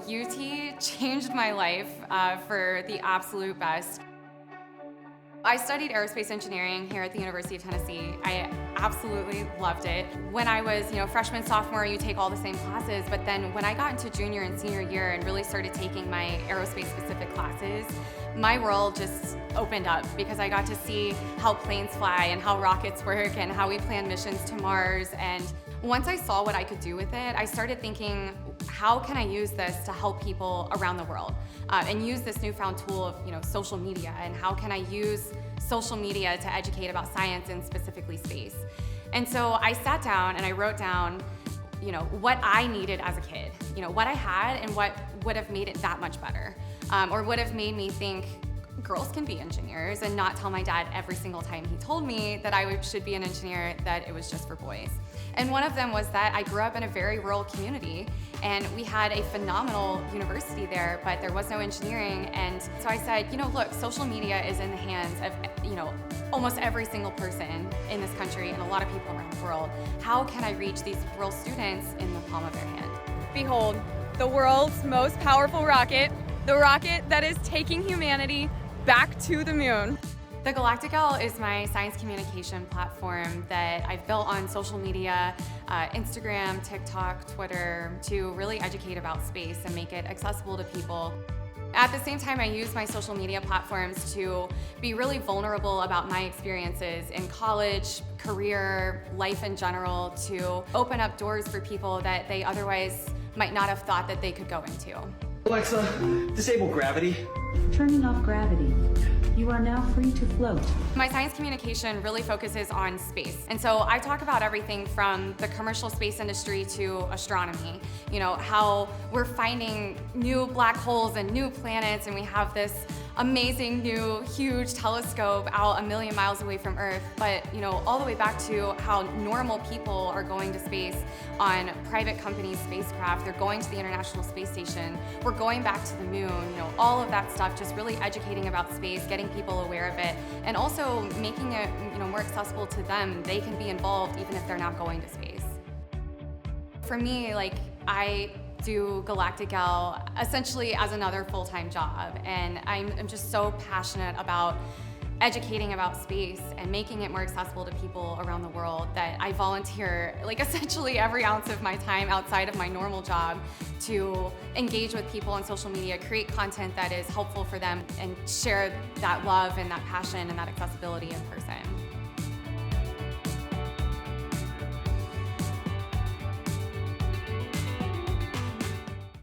UT changed my life for the absolute best. I studied aerospace engineering here at the University of Tennessee. I absolutely loved it. When I was, freshman, sophomore, you take all the same classes, but then when I got into junior and senior year and really started taking my aerospace specific classes, my world just opened up because I got to see how planes fly and how rockets work and how we plan missions to Mars. And once I saw what I could do with it, I started thinking, how can I use this to help people around the world and use this newfound tool of social media, and how can I use social media to educate about science and specifically space. And so I sat down and I wrote down what I needed as a kid, what I had and what would have made it that much better, or would have made me think girls can be engineers, and not tell my dad every single time he told me that I should be an engineer that it was just for boys. And one of them was that I grew up in a very rural community and we had a phenomenal university there, but there was no engineering. And so I said, look, social media is in the hands of, almost every single person in this country and a lot of people around the world. How can I reach these rural students in the palm of their hand? Behold, the world's most powerful rocket, the rocket that is taking humanity back to the moon. The Galactic-L is my science communication platform that I've built on social media, Instagram, TikTok, Twitter, to really educate about space and make it accessible to people. At the same time, I use my social media platforms to be really vulnerable about my experiences in college, career, life in general, to open up doors for people that they otherwise might not have thought that they could go into. Alexa, disable gravity. Turning off gravity. You are now free to float. My science communication really focuses on space. And so I talk about everything from the commercial space industry to astronomy. How we're finding new black holes and new planets, and we have this amazing new huge telescope out 1 million miles away from Earth, but all the way back to how normal people are going to space on private companies' spacecraft. They're going to the International Space Station. We're going back to the moon. All of that stuff, just really educating about space, getting people aware of it, and also making it more accessible to them. They can be involved even if they're not going to space. For me, I do Galactic-L essentially as another full-time job, and I'm just so passionate about educating about space and making it more accessible to people around the world that I volunteer essentially every ounce of my time outside of my normal job to engage with people on social media, create content that is helpful for them, and share that love and that passion and that accessibility in person.